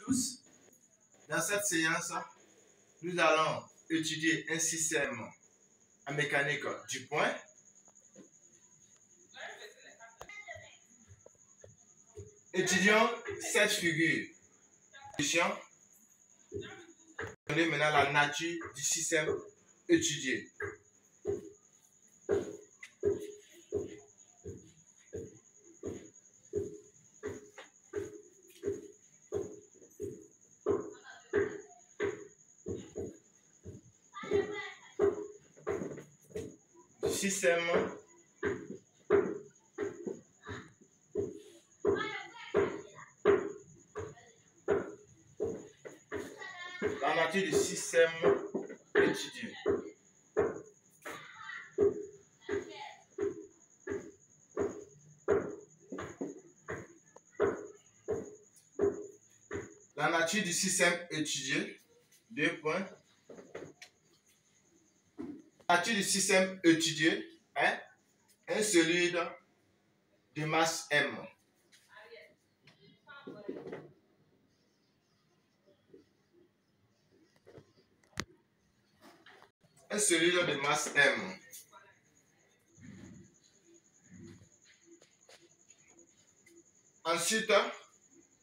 tous. Dans cette séance, nous allons étudier un système en mécanique du point. Étudions cette figure. Donner maintenant la nature du système étudié. La nature du système étudié. La nature du système étudié. 2 points. La nature du système étudié est un solide de masse M. Un solide de masse M. Ensuite,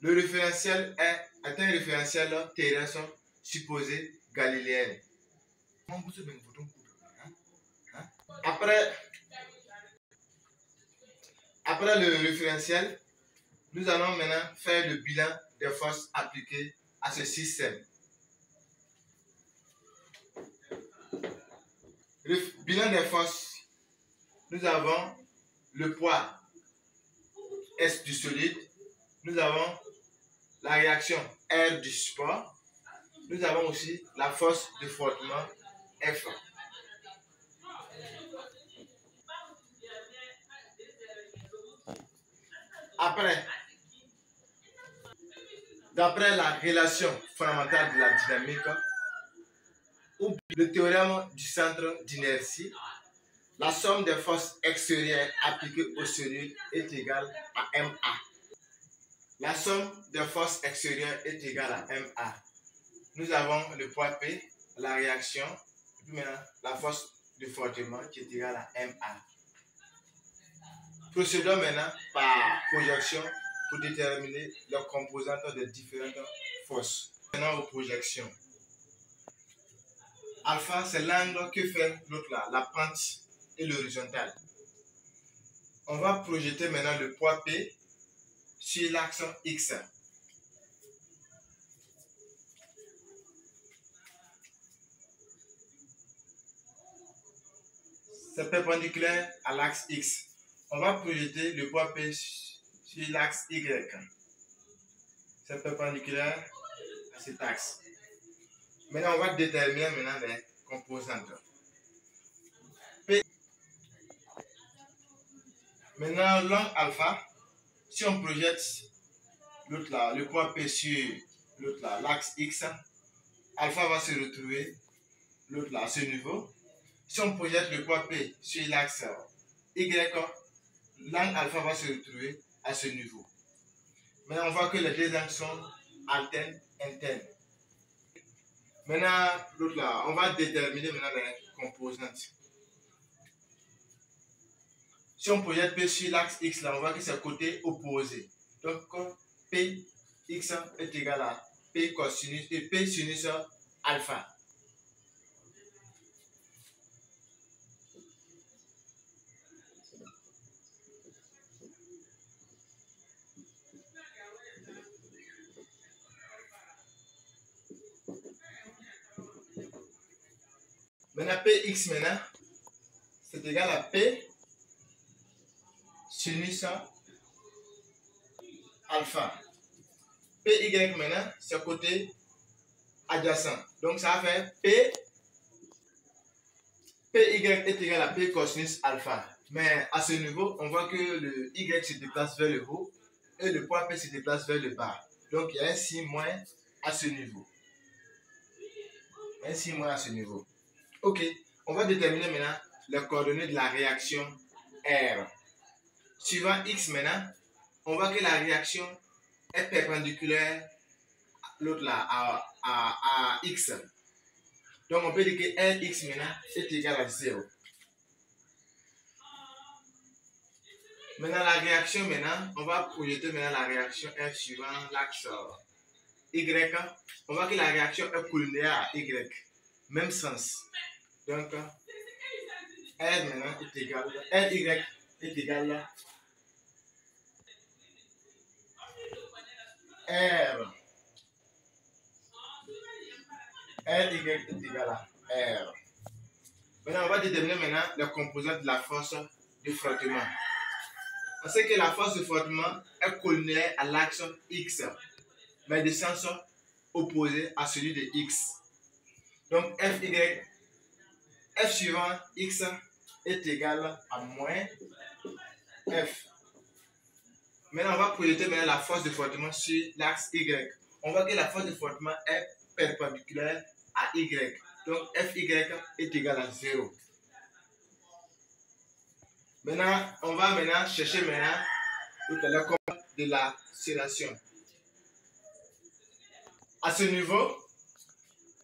le référentiel est un référentiel terrestre supposé galiléen. Après le référentiel, nous allons maintenant faire le bilan des forces appliquées à ce système. Le bilan des forces, nous avons le poids S du solide, nous avons la réaction R du support, nous avons aussi la force de frottement F. D'après la relation fondamentale de la dynamique, ou le théorème du centre d'inertie, la somme des forces extérieures appliquées au solide est égale à MA. La somme des forces extérieures est égale à MA. Nous avons le poids P, la réaction, et puis maintenant la force de frottement qui est égale à MA. Procédons maintenant par projection pour déterminer les composantes des différentes forces. Maintenant aux projections. Alpha, c'est l'angle que fait l'autre là, la pente et l'horizontale. On va projeter maintenant le poids P sur l'axe X. C'est perpendiculaire à l'axe X. On va projeter le poids P sur l'axe Y. C'est perpendiculaire à cet axe. Maintenant, on va déterminer maintenant les composantes. P. Maintenant, l'angle alpha, si on projette l'autre là, le poids P sur l'autre là, l'axe X, alpha va se retrouver l'autre là, à ce niveau. Si on projette le poids P sur l'axe Y, l'angle alpha va se retrouver à ce niveau. Maintenant, on voit que les deux angles sont alternes, internes. Maintenant, l'autre là, on va déterminer maintenant les composantes. Si on projette P sur l'axe X, là, on voit que c'est côté opposé. Donc, P X est égal à P cosinus et P sinus alpha. Maintenant, Px maintenant, c'est égal à P sinus alpha. Py maintenant, c'est côté adjacent. Donc, ça va faire Py est égal à P cosinus alpha. Mais à ce niveau, on voit que le Y se déplace vers le haut et le poids P se déplace vers le bas. Donc, il y a un signe moins à ce niveau. Un signe moins à ce niveau. Ok, on va déterminer maintenant les coordonnées de la réaction R. Suivant X maintenant, on voit que la réaction est perpendiculaire l'autre là à x. Donc on peut dire que Rx maintenant est égal à 0. Maintenant la réaction, on va projeter maintenant la réaction F suivant l'axe Y. On voit que la réaction est collinaire à Y. Même sens. Donc R maintenant est égal à Ry est égal à R. Ry est égal à R. Maintenant, on va déterminer les composantes de la force de frottement. On sait que la force de frottement est collinaire à l'axe X, mais de sens opposé à celui de X. Donc, F suivant X est égal à moins F. Maintenant, on va projeter la force de frottement sur l'axe Y. On voit que la force de frottement est perpendiculaire à Y. Donc, Fy est égal à 0. Maintenant, on va chercher le composant de l'accélération. À ce niveau,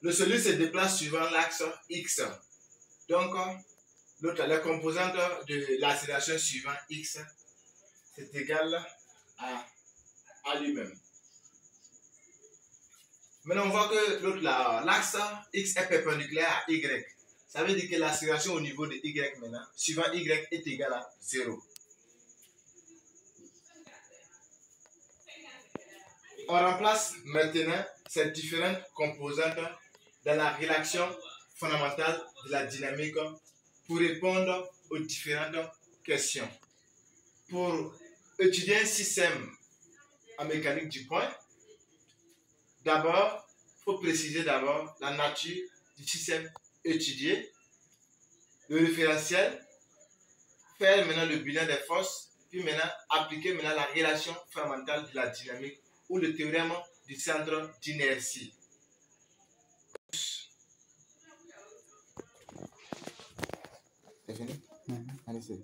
le solide se déplace suivant l'axe X. Donc, la composante de l'accélération suivant X, c'est égal à lui-même. Maintenant, on voit que l'axe X est perpendiculaire à Y. Ça veut dire que l'accélération au niveau de Y suivant Y est égal à 0. On remplace maintenant ces différentes composantes dans la relation fondamentale de la dynamique pour répondre aux différentes questions. Pour étudier un système en mécanique du point, d'abord, il faut préciser la nature du système étudié, le référentiel, faire maintenant le bilan des forces, puis appliquer la relation fondamentale de la dynamique ou le théorème du centre d'inertie. C'est fini? Allez, c'est